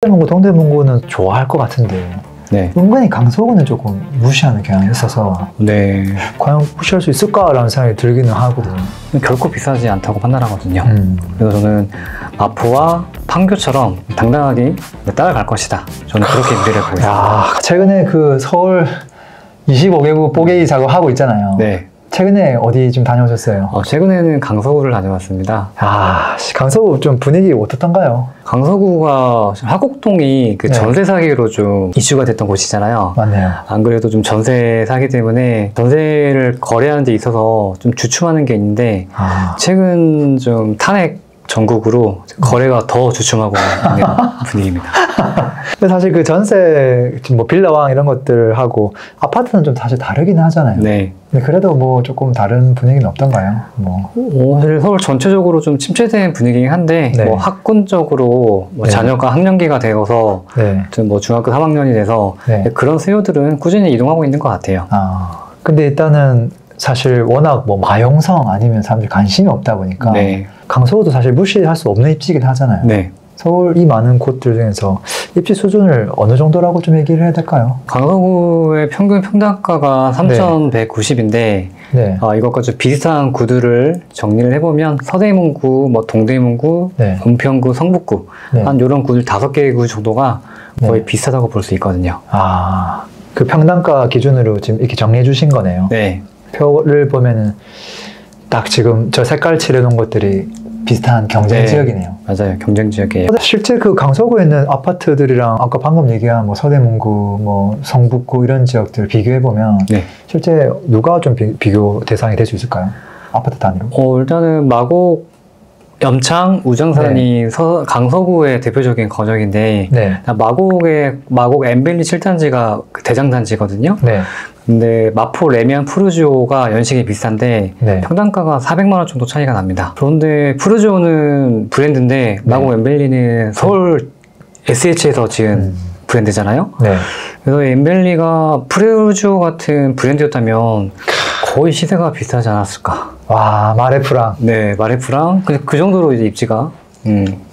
서대문구, 동대문구는 좋아할 것 같은데 네. 은근히 강서구는 조금 무시하는 경향이 있어서 네. 과연 무시할 수 있을까라는 생각이 들기는 하거든요. 결코 비싸지 않다고 판단하거든요. 그래서 저는 마포와 판교처럼 당당하게 따라갈 것이다. 저는 그렇게 미래를 보고 있습니다. 야, 최근에 그 서울 25개국 뽀개기 작업하고 있잖아요. 네. 최근에 어디 좀 다녀오셨어요? 최근에는 강서구를 다녀왔습니다. 아, 강서구 좀 분위기 어떻던가요? 강서구가 화곡동이 그 네. 전세 사기로 좀 이슈가 됐던 곳이잖아요. 맞네요. 안 그래도 좀 전세 사기 때문에 전세를 거래하는 데 있어서 좀 주춤하는 게 있는데 최근 좀 탄핵 전국으로 거래가 더 주춤하고 있는 분위기입니다. 근데 사실 그 전세, 뭐 빌라왕 이런 것들하고 아파트는 좀 사실 다르긴 하잖아요. 네. 근데 그래도 뭐 조금 다른 분위기는 없던가요? 사실 서울 전체적으로 좀 침체된 분위기긴 한데, 네. 뭐 학군적으로 뭐 네. 자녀가 학년기가 되어서, 네. 뭐 중학교 3학년이 돼서 네. 그런 수요들은 꾸준히 이동하고 있는 것 같아요. 근데 일단은 사실 워낙 뭐 마용성 아니면 사람들이 관심이 없다 보니까 네. 강서구도 사실 무시할 수 없는 입지긴 하잖아요. 네. 서울 이 많은 곳들 중에서 입지 수준을 어느 정도라고 좀 얘기를 해야 될까요? 강서구의 평균 평당가가 3,190인데, 네. 이것과 좀 비슷한 구들을 정리를 해보면 서대문구, 뭐 동대문구, 네. 은평구, 성북구 네. 한 이런 구들 5개 구 정도가 거의 네. 비슷하다고 볼 수 있거든요. 그 평당가 기준으로 지금 이렇게 정리해 주신 거네요. 네. 표를 보면은 딱 지금 저 색깔 칠해놓은 것들이 비슷한 경쟁 네. 지역이네요. 맞아요. 경쟁 지역이에요. 실제 그 강서구에 있는 아파트들이랑 아까 방금 얘기한 뭐 서대문구, 뭐 성북구 이런 지역들 비교해보면 네. 실제 누가 좀 비교 대상이 될 수 있을까요? 아파트 단위로? 일단은 마곡, 염창, 우장산이 강서구의 대표적인 거적인데, 네. 마곡 엠벨리 7단지가 대장단지거든요. 네. 근데 마포 레미안 푸르지오가 연식이 비슷한데 네. 평당가가 400만 원 정도 차이가 납니다. 그런데 푸르지오는 브랜드인데 마곡 엠벨리는 서울 SH에서 지은 브랜드잖아요. 네. 그래서 엠벨리가 푸르지오 같은 브랜드였다면 거의 시세가 비슷하지 않았을까. 와, 마레프랑. 네, 마레프랑 그 정도로 이제 입지가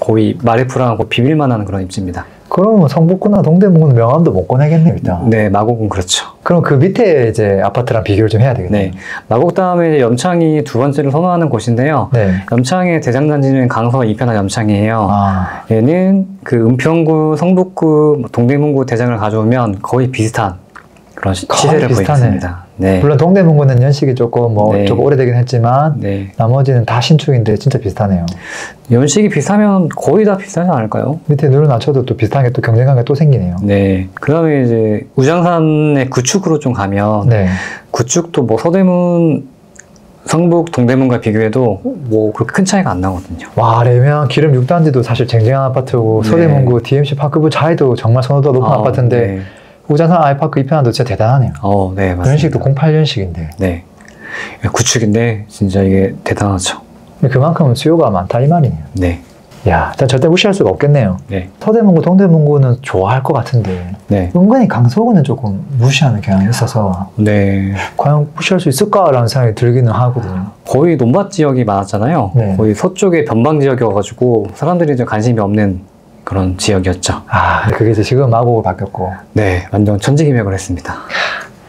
거의 마레프랑하고 비빌만한 그런 입지입니다. 그럼 성북구나 동대문구는 명함도 못 꺼내겠네요, 일단. 네, 마곡은 그렇죠. 그럼 그 밑에 이제 아파트랑 비교를 좀 해야 되겠네요. 네, 마곡 다음에 이제 염창이 두 번째로 선호하는 곳인데요. 네. 염창의 염창의 대장단지는 강서 이편한 염창이에요. 아, 얘는 그 은평구, 성북구, 동대문구 대장을 가져오면 거의 비슷한 그런 시세를 보이고 있습니다. 네. 물론 동대문구는 연식이 조금 네. 조금 오래되긴 했지만 네. 나머지는 다 신축인데 진짜 비슷하네요. 연식이 비슷하면 거의 다 비슷하지 않을까요? 밑에 누를 낮춰도 또 비슷한 게 또 경쟁한 게 또 생기네요. 네. 그 다음에 이제 우장산의 구축으로 좀 가면 네. 구축도 뭐 서대문, 성북, 동대문과 비교해도 뭐 그렇게 큰 차이가 안 나거든요. 와, 레미안 기름 6단지도 사실 쟁쟁한 아파트고 네. 서대문구 DMC 파크부 자이도 정말 선호도가 높은 아파트인데 네. 우장산 아이파크 이편한도 진짜 대단하네요. 네, 맞습니다. 연식도 08년식인데 네. 구축인데 진짜 이게 대단하죠. 그만큼 수요가 많다 이 말이네요. 네. 야, 일단 절대 무시할 수가 없겠네요. 네. 서대문구, 동대문구는 좋아할 것 같은데 네. 은근히 강서구는 조금 무시하는 경향이 있어서 네. 과연 무시할 수 있을까라는 생각이 들기는 하거든요. 거의 논밭 지역이 많았잖아요. 네. 거의 서쪽의 변방 지역이어가지고 사람들이 이제 관심이 없는 그런 지역이었죠. 그게 이제 지금 마곡으로 바뀌었고. 네, 완전 천지기맥을 했습니다.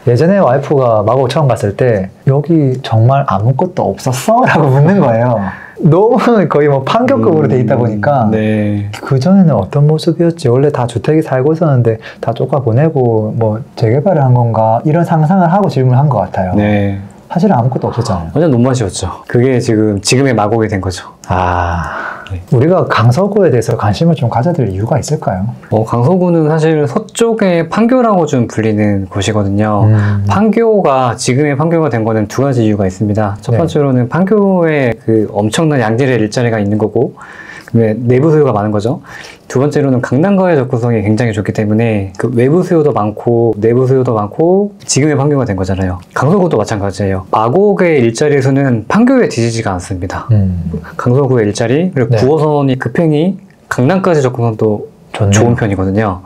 예전에 와이프가 마곡 처음 갔을 때 여기 정말 아무것도 없었어? 라고 묻는 거예요. 너무 거의 뭐 판교급으로 돼 있다 보니까 네. 그전에는 어떤 모습이었지? 원래 다 주택이 살고 있었는데 다 쫓아 보내고 뭐 재개발을 한 건가? 이런 상상을 하고 질문을 한 것 같아요. 네. 사실은 아무것도 없었잖아요. 완전 논밭이었죠. 그게 지금의 마곡이 된 거죠. 네. 우리가 강서구에 대해서 관심을 좀 가져야 될 이유가 있을까요? 강서구는 사실 서쪽의 판교라고 좀 불리는 곳이거든요. 판교가 지금의 판교가 된 거는 두 가지 이유가 있습니다. 첫 번째로는 판교에 그 엄청난 양질의 일자리가 있는 거고 내부 수요가 많은 거죠. 두 번째로는 강남과의 접근성이 굉장히 좋기 때문에 그 외부 수요도 많고 내부 수요도 많고 지금의 판교가 된 거잖아요. 강서구도 마찬가지예요. 마곡의 일자리 수는 판교에 뒤지지가 않습니다. 강서구의 일자리 그리고 9호선이 급행이 강남까지 접근성도 좋은 편이거든요.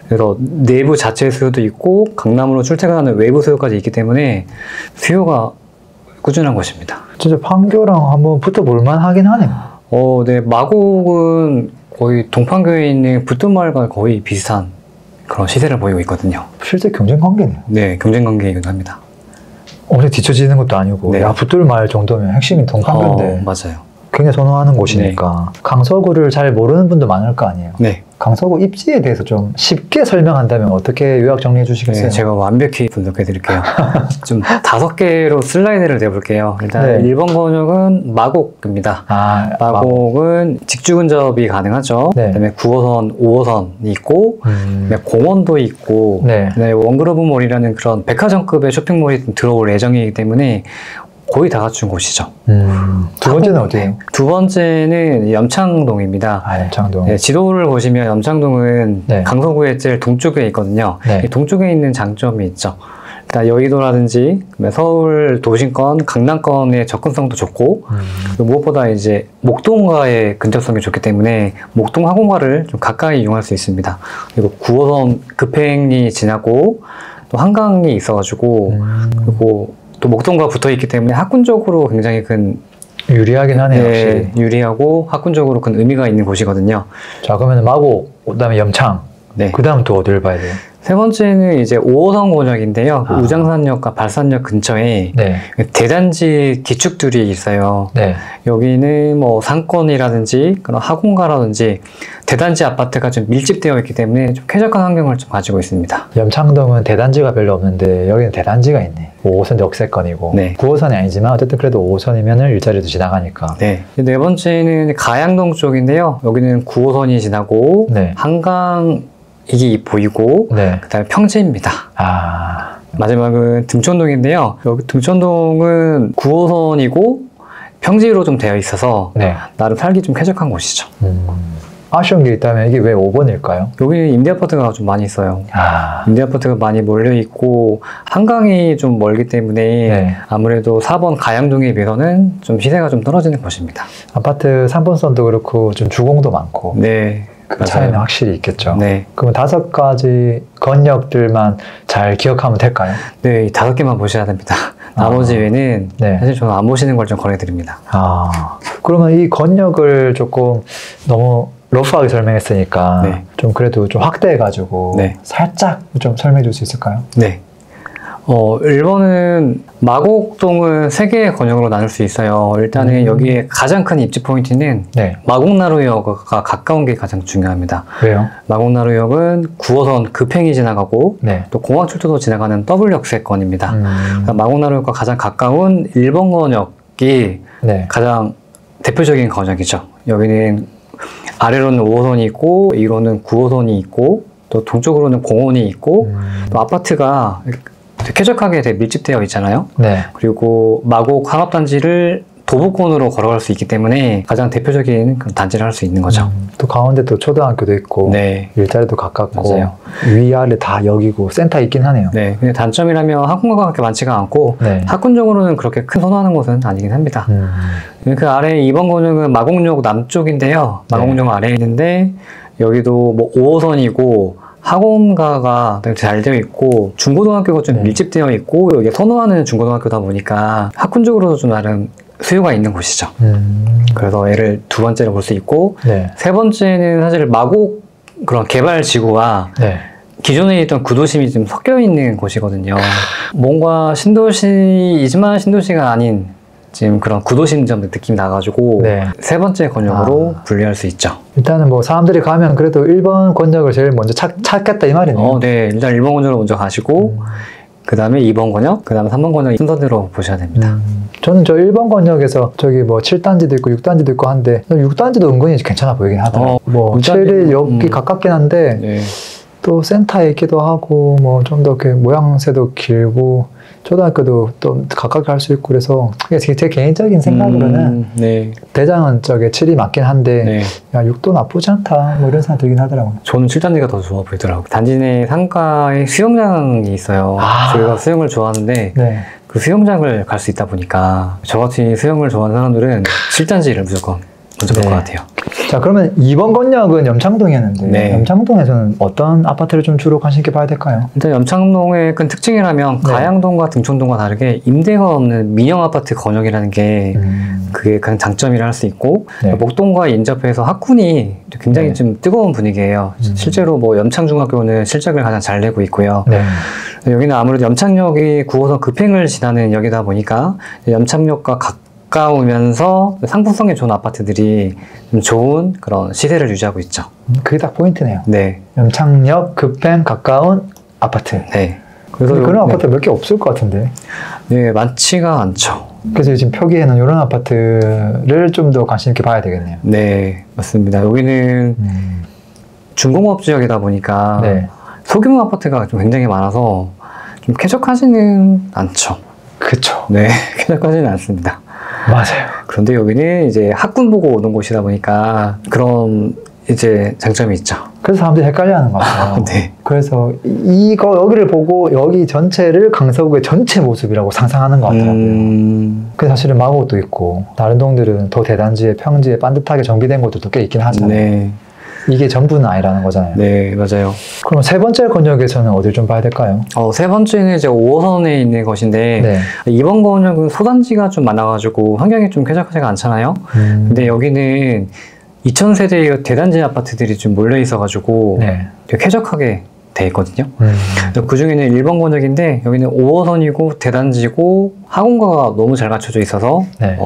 그래서 내부 자체 수요도 있고 강남으로 출퇴근하는 외부 수요까지 있기 때문에 수요가 꾸준한 것입니다. 진짜 판교랑 한번 붙어볼만 하긴 하네요. 네, 마곡은 거의 동판교에 있는 붙들마을과 거의 비슷한 그런 시세를 보이고 있거든요. 실제 경쟁 관계네요. 네, 경쟁 관계이기도 합니다. 엄청 뒤처지는 것도 아니고 네. 야 붙들마을 정도면 핵심이 동판교인데 맞아요. 굉장히 선호하는 곳이니까 강서구를 잘 모르는 분도 많을 거 아니에요. 네. 강서구 입지에 대해서 좀 쉽게 설명한다면 어떻게 요약 정리해 주시겠어요? 네, 제가 완벽히 분석해 드릴게요. 좀 5개로 슬라이드를 내볼게요. 일단 네. 1번 권역은 마곡입니다. 마곡은 직주 근접이 가능하죠. 네. 그다음에 9호선, 5호선이 있고, 그다음에 공원도 있고, 네. 그다음에 원그로브몰이라는 그런 백화점급의 쇼핑몰이 좀 들어올 예정이기 때문에 거의 다 갖춘 곳이죠. 두 번째는 어디예요? 두 번째는 염창동입니다. 염창동. 네, 지도를 보시면 염창동은 네. 강서구의 제일 동쪽에 있거든요. 네. 이 동쪽에 있는 장점이 있죠. 일단 여의도라든지 서울 도심권, 강남권의 접근성도 좋고 그리고 무엇보다 이제 목동과의 근접성이 좋기 때문에 목동 학원가를 좀 가까이 이용할 수 있습니다. 그리고 9호선 급행이 지나고 또 한강이 있어가지고 그리고 또 목동과 붙어 있기 때문에 학군적으로 굉장히 큰 유리하긴 하네요. 네, 확실히. 유리하고 학군적으로 큰 의미가 있는 곳이거든요. 자 그러면 마곡, 그다음에 염창. 네. 그 다음 또 어디를 봐야 돼요? 세 번째는 이제 5호선 권역인데요. 우장산역과 발산역 근처에 네. 대단지 기축들이 있어요. 네. 여기는 뭐 상권이라든지 그런 학원가라든지 대단지 아파트가 좀 밀집되어 있기 때문에 좀 쾌적한 환경을 좀 가지고 있습니다. 염창동은 대단지가 별로 없는데 여기는 대단지가 있네. 5호선 역세권이고 네. 9호선이 아니지만 어쨌든 그래도 5호선이면 일자리도 지나가니까. 네. 네 번째는 가양동 쪽인데요. 여기는 9호선이 지나고 네. 한강이 보이고 네. 그다음에 평지입니다. 마지막은 등촌동인데요. 여기 등촌동은 9호선이고 평지로 좀 되어 있어서 네. 나름 살기 좀 쾌적한 곳이죠. 아쉬운 게 있다면 이게 왜 5번일까요? 여기는 임대아파트가 좀 많이 있어요. 임대아파트가 많이 몰려있고 한강이 좀 멀기 때문에 네. 아무래도 4번 가양동에 비해서는 좀 시세가 좀 떨어지는 곳입니다. 아파트 3번선도 그렇고 좀 주공도 많고 네. 그 차이는 확실히 있겠죠. 네. 그럼 5가지 건역들만 잘 기억하면 될까요? 네, 이 5개만 보셔야 됩니다. 나머지 외에는 네. 사실 저는 안 보시는 걸 좀 권해드립니다. 그러면 이 건역을 조금 너무 러프하게 설명했으니까 네. 좀 그래도 좀 확대해가지고 네. 살짝 좀 설명해 줄 수 있을까요? 네. 1번은 마곡동은 3개의 권역으로 나눌 수 있어요. 일단은 여기에 가장 큰 입지 포인트는 네. 마곡나루역과 가까운 게 가장 중요합니다. 왜요? 마곡나루역은 9호선 급행이 지나가고 네. 또 공항철도도 지나가는 더블 역세권입니다. 그러니까 마곡나루역과 가장 가까운 1번 권역이 네. 가장 대표적인 권역이죠. 여기는 아래로는 5호선이 있고 위로는 9호선이 있고 또 동쪽으로는 공원이 있고 또 아파트가 되게 쾌적하게 되게 밀집되어 있잖아요. 네. 그리고 마곡 상업단지를 도보권으로 걸어갈 수 있기 때문에 가장 대표적인 그런 단지를 할 수 있는 거죠. 또 가운데 또 초등학교도 있고 네. 일자리도 가깝고 맞아요. 위아래 다 여기고 센터 있긴 하네요. 네. 근데 단점이라면 학군가가 그렇게 많지가 않고 네. 학군적으로는 그렇게 큰 선호하는 곳은 아니긴 합니다. 그 아래 2번 권역은 마곡역 남쪽인데요. 마곡역 아래에 있는데 여기도 뭐 5호선이고 학원가가 되게 잘 되어 있고 중고등학교가 좀 밀집되어 있고 여기 선호하는 중고등학교다 보니까 학군적으로도 좀 나름 수요가 있는 곳이죠. 그래서 얘를 두 번째로 볼 수 있고 네. 세 번째는 사실 마곡 그런 개발 지구와 네. 기존에 있던 구도심이 좀 섞여 있는 곳이거든요. 뭔가 신도시이지만 신도시가 아닌 지금 그런 구도심점 느낌이 나가지고 네. 세 번째 권역으로 분류할 수 있죠. 일단은 뭐 사람들이 가면 그래도 1번 권역을 제일 먼저 찾겠다 이 말이네요. 네. 일단 1번 권역으로 먼저 가시고 그 다음에 2번 권역, 그 다음에 3번 권역 순서대로 보셔야 됩니다. 저는 저 1번 권역에서 저기 뭐 7단지도 있고 6단지도 있고 한데 6단지도 은근히 괜찮아 보이긴 하더라고요. 뭐 7이 여기 가깝긴 한데 네. 또 센터에 있기도 하고 뭐 좀 더 이렇게 모양새도 길고 초등학교도 또 가깝게 할 수 있고 그래서 제 개인적인 생각으로는 네. 대장은 저게 7이 맞긴 한데 네. 야 6도 나쁘지 않다 뭐 이런 생각 들긴 하더라고요. 저는 7단지가 더 좋아 보이더라고요. 단지 내 상가에 수영장이 있어요. 저희가 수영을 좋아하는데 네. 그 수영장을 갈 수 있다 보니까 저같이 수영을 좋아하는 사람들은 7단지를 무조건 먼저 볼 것 네. 같아요. 자, 그러면 2번 건역은 염창동이었는데 네. 염창동에서는 어떤 아파트를 좀 주로 관심 있게 봐야 될까요? 일단 염창동의 큰 특징이라면 네. 가양동과 등촌동과 다르게 임대가 없는 민영 아파트 건역이라는 게 그게 가장 장점이라 할 수 있고 네. 목동과 인접해서 학군이 굉장히 네. 좀 뜨거운 분위기예요. 실제로 뭐 염창중학교는 실적을 가장 잘 내고 있고요. 네. 여기는 아무래도 염창역이 9호선 급행을 지나는 역이다 보니까 염창역과 가까우면서 상품성이 좋은 아파트들이 좀 좋은 그런 시세를 유지하고 있죠. 그게 딱 포인트네요. 네, 염창역 급행 가까운 아파트. 네. 그래서 그런 아파트 몇 개 없을 것 같은데. 네, 많지가 않죠. 그래서 지금 표기에는 이런 아파트를 좀 더 관심 있게 봐야 되겠네요. 네, 맞습니다. 여기는 중공업 지역이다 보니까 네. 소규모 아파트가 좀 굉장히 많아서 좀 쾌적하지는 않죠. 그쵸. 네, 쾌적하지는 않습니다. 맞아요. 그런데 여기는 이제 학군 보고 오는 곳이다 보니까 그런 이제 장점이 있죠. 그래서 사람들이 헷갈려하는 것 같아요. 네. 그래서 여기를 보고 여기 전체를 강서구의 전체 모습이라고 상상하는 것 같더라고요. 그 사실은 마곡도 있고 다른 동들은 더 대단지에 평지에 반듯하게 정비된 곳들도 꽤 있긴 하잖아요. 네, 이게 전부는 아니라는 거잖아요. 네, 맞아요. 그럼 세 번째 건역에서는 어딜 좀 봐야 될까요? 세 번째는 이제 5호선에 있는 것인데 네. 이번 건역은 소단지가 좀 많아가지고 환경이 좀 쾌적하지가 않잖아요. 근데 여기는 2000세대의 대단지 아파트들이 좀 몰려 있어가지고 네. 되게 쾌적하게 돼 있거든요. 그 중에는 1번 건역인데 여기는 5호선이고 대단지고 학원가가 너무 잘 갖춰져 있어서 네.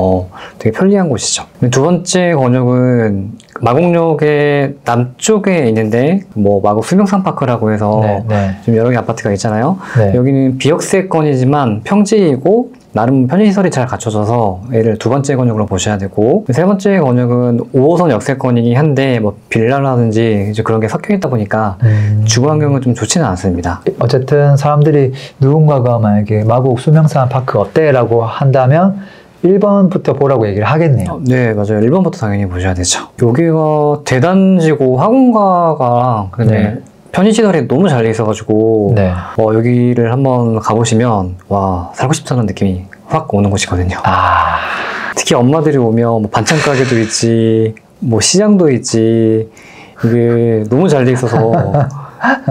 되게 편리한 곳이죠. 두 번째 건역은 마곡역의 남쪽에 있는데 뭐 마곡 수명산파크라고 해서 네. 네. 좀 여러 개 아파트가 있잖아요. 네. 여기는 비역세권이지만 평지이고 나름 편의시설이 잘 갖춰져서 얘를 두 번째 건역으로 보셔야 되고 세 번째 건역은 5호선 역세권이긴 한데 뭐 빌라라든지 이제 그런 게 섞여 있다 보니까 주거 환경은 좀 좋지는 않습니다. 어쨌든 사람들이 누군가가 만약에 마곡 수명산 파크 어때? 라고 한다면 1번부터 보라고 얘기를 하겠네요. 네, 맞아요. 1번부터 당연히 보셔야 되죠. 여기가 대단지고 학원가가 근데 네. 편의시설이 너무 잘 돼 있어가지고 네. 여기를 한번 가보시면 와 살고 싶다는 느낌이 확 오는 곳이거든요. 특히 엄마들이 오면 뭐 반찬 가게도 있지 뭐 시장도 있지 이게 너무 잘 돼 있어서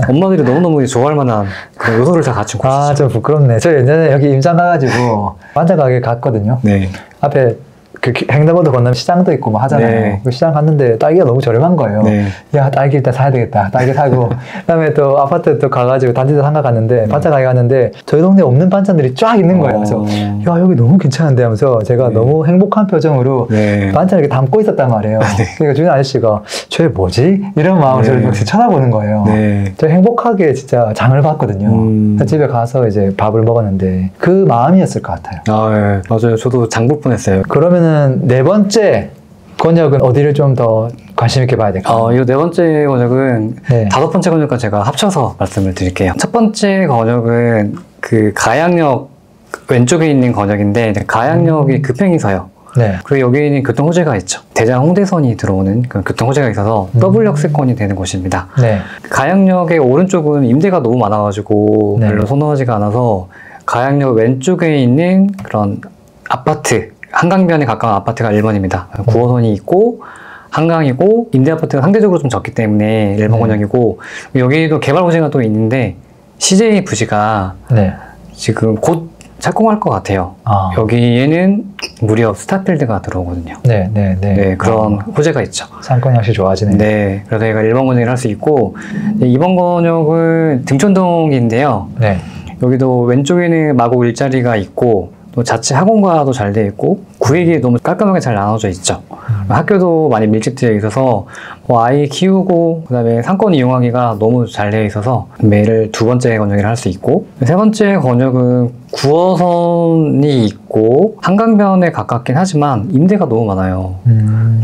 엄마들이 너무너무 좋아할 만한 그런 요소를 다 갖춘 곳이죠. 좀 부끄럽네. 저 예전에 여기 임장 가가지고 반찬 가게 갔거든요. 네. 앞에 그 횡단보도 건너면 시장도 있고 뭐 하잖아요. 네. 그 시장 갔는데 딸기가 너무 저렴한 거예요. 네. 야, 딸기 일단 사야 되겠다. 딸기 사고 그다음에 또 아파트 또 가가지고 단지도 상가 갔는데 반찬 가게 갔는데 저희 동네에 없는 반찬들이 쫙 있는 거예요. 그래서 야, 여기 너무 괜찮은데 하면서 제가 네. 너무 행복한 표정으로 네. 반찬을 이렇게 담고 있었단 말이에요. 네. 그러니까 주인 아저씨가 쟤 뭐지? 이런 마음으로 저를 네. 쳐다보는 거예요. 네. 저 행복하게 진짜 장을 봤거든요. 그래서 집에 가서 이제 밥을 먹었는데 그 마음이었을 것 같아요. 네. 맞아요. 저도 장볼 뻔했어요. 그러면은 네 번째 건역은 어디를 좀 더 관심 있게 봐야 될까요? 이 네 번째 건역은 네. 다섯 번째 건역과 제가 합쳐서 말씀을 드릴게요. 첫 번째 건역은 그 가양역 왼쪽에 있는 건역인데 가양역이 급행이서요. 네. 그리고 여기는 교통 호재가 있죠. 대장 홍대선이 들어오는 그 교통 호재가 있어서 더블 역세권이 되는 곳입니다. 네. 가양역의 오른쪽은 임대가 너무 많아가지고 네. 별로 선호하지가 않아서 가양역 왼쪽에 있는 그런 아파트 한강변에 가까운 아파트가 1번입니다. 9호선이 있고 한강이고 임대 아파트가 상대적으로 좀 적기 때문에 1번 건역이고 여기도 개발 호재가 또 있는데 CJ 부지가 네. 지금 곧 착공할 것 같아요. 여기에는 무려 스타필드가 들어오거든요. 네, 네, 네. 네, 그런 호재가 있죠. 상권 역시 좋아지네요. 네, 그래서 얘가 1번 건역을 할 수 있고 2번 건역은 등촌동인데요. 네. 여기도 왼쪽에는 마곡 일자리가 있고 또 자체 학원가도 잘 되어 있고 구획이 너무 깔끔하게 잘 나눠져 있죠. 학교도 많이 밀집되어 있어서 뭐 아이 키우고 그다음에 상권 이용하기가 너무 잘 되어 있어서 매를 두 번째 건역을 할 수 있고 세 번째 건역은 9호선이 있고 한강변에 가깝긴 하지만 임대가 너무 많아요.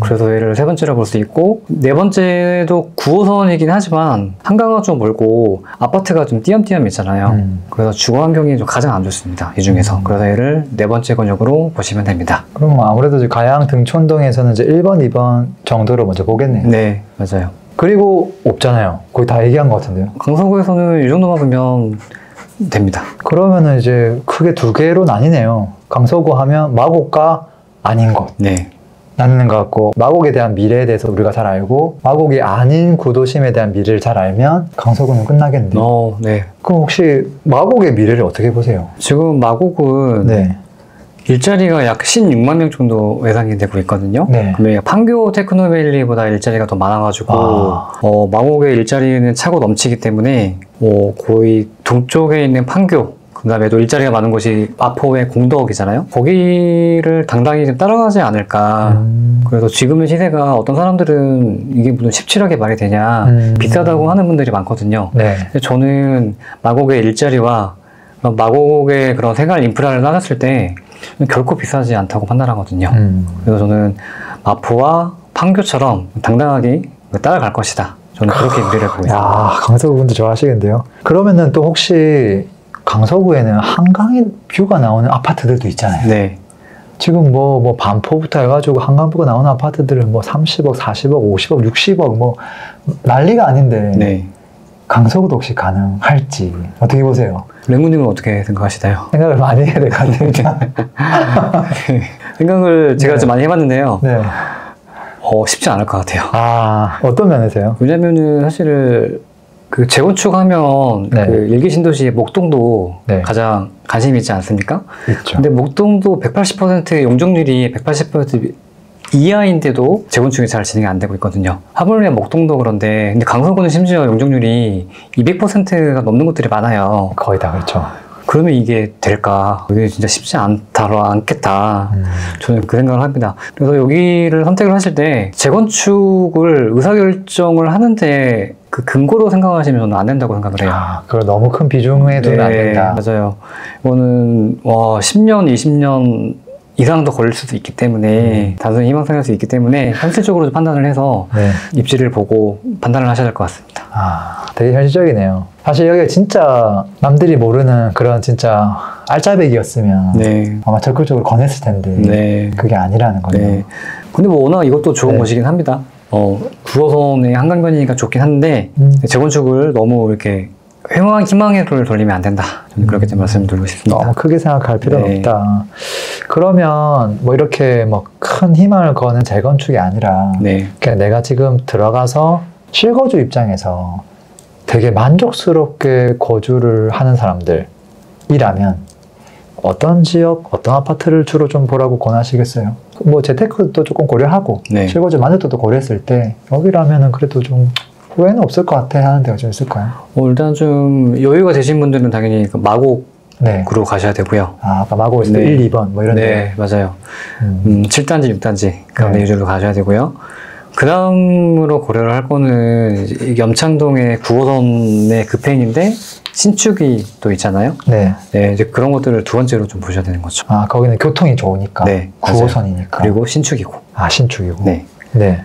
그래서 얘를 세 번째로 볼 수 있고 네 번째도 9호선이긴 하지만 한강은 좀 멀고 아파트가 좀 띄엄띄엄 있잖아요. 그래서 주거 환경이 좀 가장 안 좋습니다. 이 중에서. 그래서 얘를 네 번째 건역으로 보시면 됩니다. 그럼 아무래도 이제 가양 등촌동에서는 이제 1번, 2번 정도로 먼저 보겠네요. 네, 맞아요. 그리고 없잖아요. 거의 다 얘기한 것 같은데요. 강서구에서는 이 정도만 보면 됩니다. 그러면은 이제 크게 두 개로 나뉘네요. 강서구 하면 마곡과 아닌 곳. 네. 나뉘는 것 같고, 마곡에 대한 미래에 대해서 우리가 잘 알고 마곡이 아닌 구도심에 대한 미래를 잘 알면 강서구는 끝나겠네요. 네. 그럼 혹시 마곡의 미래를 어떻게 보세요? 지금 마곡은 네. 일자리가 약 16만 명 정도 예상이 되고 있거든요. 네. 그러면 판교 테크노밸리보다 일자리가 더 많아가지고 마곡의 일자리는 차고 넘치기 때문에 거의 동쪽에 있는 판교, 그 다음에 또 일자리가 많은 곳이 마포의 공덕이잖아요. 거기를 당당히 좀 따라가지 않을까. 그래서 지금의 시세가 어떤 사람들은 이게 무슨 17억에 말이 되냐, 비싸다고 하는 분들이 많거든요. 네. 근데 저는 마곡의 일자리와 마곡의 그런 생활 인프라를 따졌을 때 결코 비싸지 않다고 판단하거든요. 그래서 저는 마포와 판교처럼 당당하게 따라갈 것이다. 저는 그렇게 미래를 보고 있습니다. 야, 강서구 분들 좋아하시겠는데요. 그러면은 또 혹시 강서구에는 한강에 뷰가 나오는 아파트들도 있잖아요. 네. 지금 뭐 반포부터 해가지고 한강뷰가 나오는 아파트들은 뭐 30억, 40억, 50억, 60억 뭐 난리가 아닌데 네. 강서구도 혹시 가능할지 어떻게 보세요? 랭구님은 어떻게 생각하시나요? 생각을 많이 해야 될 것 같아요. 생각을 제가 네. 좀 많이 해봤는데요. 네. 쉽지 않을 것 같아요. 아, 어떤 면에서요? 왜냐면은 사실 그 재건축하면 네. 그 일기 신도시 목동도 네. 가장 관심이 있지 않습니까? 있죠. 근데 목동도 180% 용적률이 180% 이하인데도 재건축이 잘 진행이 안 되고 있거든요. 하물며 목동도 그런데, 근데 강서구는 심지어 용적률이 200%가 넘는 곳들이 많아요. 거의 다 그렇죠. 그러면 이게 될까? 이게 진짜 쉽지 않겠다. 저는 그 생각을 합니다. 그래서 여기를 선택을 하실 때 재건축을 의사결정을 하는데 그 근거로 생각하시면 저는 안 된다고 생각을 해요. 아, 그걸 너무 큰 비중에 두면 안 된다. 맞아요. 이거는 10년, 20년 이상 더 걸릴 수도 있기 때문에 단순히 희망사항일 수 있기 때문에 현실적으로 판단을 해서 네. 입지를 보고 판단을 하셔야 될 것 같습니다. 아, 되게 현실적이네요. 사실 여기가 진짜 남들이 모르는 그런 진짜 알짜배기였으면 네. 아마 적극적으로 권했을 텐데 네. 그게 아니라는 거네요. 네. 근데 뭐 워낙 이것도 좋은 네. 것이긴 합니다. 9호선의 한강변이니까 좋긴 한데 재건축을 너무 이렇게 희망의 돌을 돌리면 안 된다. 저는 그렇게 좀 말씀드리고 싶습니다. 너무 크게 생각할 필요는 네. 없다. 그러면 뭐 이렇게 뭐 큰 희망을 거는 재건축이 아니라 네. 그냥 내가 지금 들어가서 실거주 입장에서 되게 만족스럽게 거주를 하는 사람들이라면 어떤 지역, 어떤 아파트를 주로 좀 보라고 권하시겠어요? 뭐 재테크도 조금 고려하고 네. 실거주 만족도도 고려했을 때 여기라면은 그래도 좀 후회는 없을 것 같아 하는 데가 좀 있을까요? 일단 좀 여유가 되신 분들은 당연히 그 마곡으로 네. 가셔야 되고요. 아, 아까 마고에서 네. 1, 2번 뭐 이런 데. 네, 맞아요. 7단지, 6단지 그런 데 네. 위주로 가셔야 되고요. 그 다음으로 고려를 할 거는 이제 염창동의 9호선의 급행인데 신축이 또 있잖아요. 네. 네, 이제 그런 것들을 두 번째로 좀 보셔야 되는 거죠. 아, 거기는 교통이 좋으니까. 네, 9호선이니까. 그리고 신축이고. 아, 신축이고. 네. 네.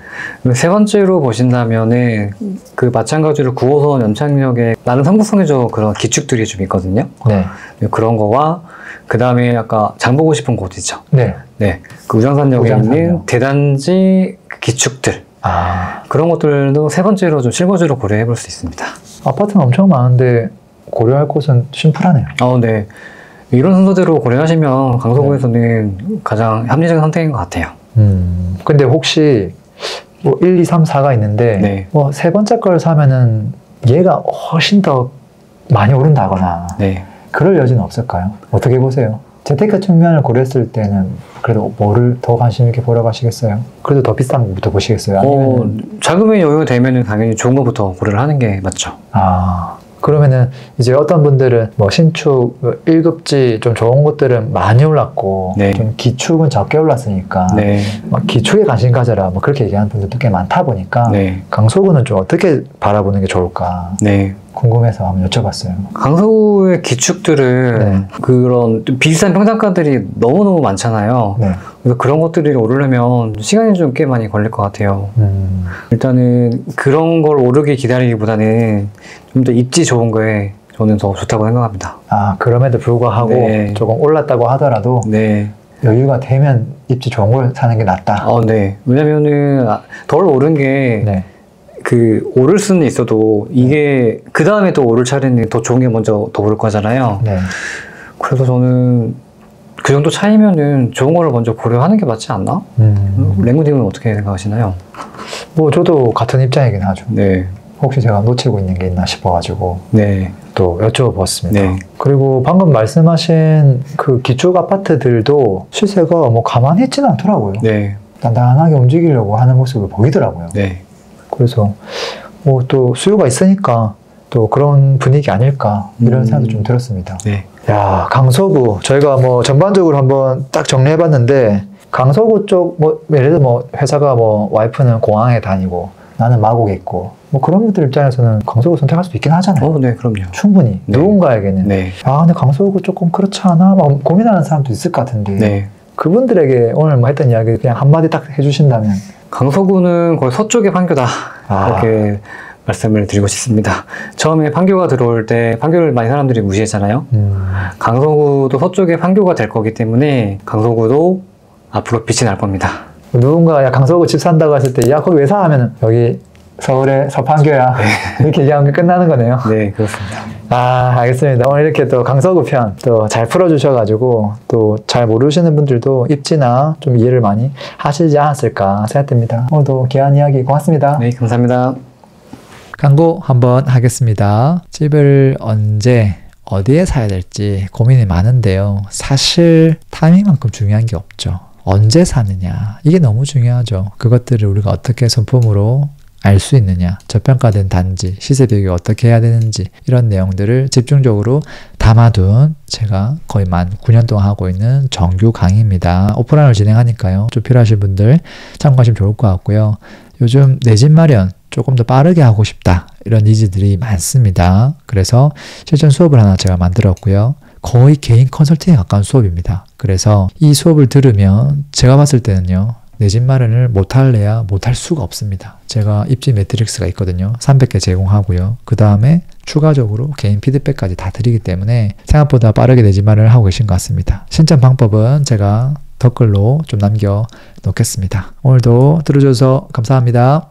세 번째로 보신다면은 그 마찬가지로 9호선 연착역에 나름 상부성의 그런 기축들이 좀 있거든요. 네. 그런 거와 그 다음에 아까 장 보고 싶은 곳 있죠. 네. 네, 그 우장산역에 우장산역. 있는 대단지 기축들 아, 그런 것들도 세 번째로 좀 실거주로 고려해 볼 수 있습니다. 아파트는 엄청 많은데 고려할 곳은 심플하네요. 네. 이런 순서대로 고려하시면 강서구에서는 가장 합리적인 선택인 것 같아요. 근데 혹시 뭐 1, 2, 3, 4가 있는데 네. 뭐 세 번째 걸 사면은 얘가 훨씬 더 많이 오른다거나 네. 그럴 여지는 없을까요? 어떻게 보세요? 재테크 측면을 고려했을 때는 그래도 뭐를 더 관심 있게 보러 가시겠어요? 그래도 더 비싼 것부터 보시겠어요? 아니면 자금의 여유가 되면은 당연히 좋은 것부터 고려를 하는 게 맞죠. 그러면은 이제 어떤 분들은 뭐 신축 1급지 좀 좋은 것들은 많이 올랐고 네. 좀 기축은 적게 올랐으니까 네. 막 기축에 관심 가져라 뭐 그렇게 얘기하는 분들도 꽤 많다 보니까 네. 강서구는 좀 어떻게 바라보는 게 좋을까 네. 궁금해서 한번 여쭤봤어요. 강서구의 기축들은 네. 그런 비싼 평당가들이 너무너무 많잖아요. 네. 그래서 그런 것들이 오르려면 시간이 좀 꽤 많이 걸릴 것 같아요. 일단은 그런 걸 오르게 기다리기보다는 좀 더 입지 좋은 거에 저는 더 좋다고 생각합니다. 그럼에도 불구하고 네. 조금 올랐다고 하더라도 네. 여유가 되면 입지 좋은 걸 사는 게 낫다. 네. 왜냐면은 덜 오른 게 네. 오를 수는 있어도 이게 그 다음에 또 오를 차례는 더 좋은 게 먼저 더 오를 거잖아요. 네. 그래서 저는 그 정도 차이면은 좋은 거를 먼저 고려하는 게 맞지 않나? 랭구님은 어떻게 생각하시나요? 뭐 저도 같은 입장이긴 하죠. 네. 혹시 제가 놓치고 있는 게 있나 싶어가지고 네. 또 여쭤봤습니다. 네. 그리고 방금 말씀하신 그 기축 아파트들도 시세가 뭐 가만히 있지는 않더라고요. 네. 단단하게 움직이려고 하는 모습을 보이더라고요. 네. 그래서 뭐 또 수요가 있으니까 또 그런 분위기 아닐까 이런 생각도 좀 들었습니다. 네. 야, 강서구 저희가 뭐 전반적으로 한번 딱 정리해봤는데 강서구 쪽 뭐 예를 들어 뭐 회사가 뭐 와이프는 공항에 다니고 나는 마곡에 있고 뭐 그런 분들 입장에서는 강서구 선택할 수도 있긴 하잖아요. 네, 그럼요. 충분히 네. 누군가에게는 네. 아 근데 강서구 조금 그렇지 않아? 막 고민하는 사람도 있을 것 같은데 네. 그분들에게 오늘 뭐 했던 이야기 그냥 한마디 딱 해주신다면 강서구는 거의 서쪽의 판교다. 그렇게 말씀을 드리고 싶습니다. 처음에 판교가 들어올 때 판교를 많이 사람들이 무시했잖아요. 강서구도 서쪽의 판교가 될 거기 때문에 강서구도 앞으로 빛이 날 겁니다. 누군가 야 강서구 집 산다고 했을 때 야 거기 왜 사? 하면은 여기 서울의 서판교야 이렇게 얘기하면 끝나는 거네요. 네, 그렇습니다. 아, 알겠습니다. 오늘 이렇게 또 강서구 편 또 잘 풀어주셔가지고 또 잘 모르시는 분들도 입지나 좀 이해를 많이 하시지 않았을까 생각됩니다. 오늘도 귀한 이야기 고맙습니다. 네, 감사합니다. 광고 한번 하겠습니다. 집을 언제 어디에 사야 될지 고민이 많은데요. 사실 타이밍만큼 중요한 게 없죠. 언제 사느냐 이게 너무 중요하죠. 그것들을 우리가 어떻게 손품으로 알 수 있느냐, 저평가된 단지, 시세 비교가 어떻게 해야 되는지 이런 내용들을 집중적으로 담아둔 제가 거의 만 9년 동안 하고 있는 정규 강의입니다. 오프라인을 진행하니까요. 좀 필요하신 분들 참고하시면 좋을 것 같고요. 요즘 내 집 마련 조금 더 빠르게 하고 싶다 이런 니즈들이 많습니다. 그래서 실전 수업을 하나 제가 만들었고요. 거의 개인 컨설팅에 가까운 수업입니다. 그래서 이 수업을 들으면 제가 봤을 때는요. 내 집 마련을 못할래야 못할 수가 없습니다. 제가 입지 매트릭스가 있거든요. 300개 제공하고요. 그 다음에 추가적으로 개인 피드백까지 다 드리기 때문에 생각보다 빠르게 내 집 마련을 하고 계신 것 같습니다. 신청 방법은 제가 댓글로 좀 남겨 놓겠습니다. 오늘도 들어줘서 감사합니다.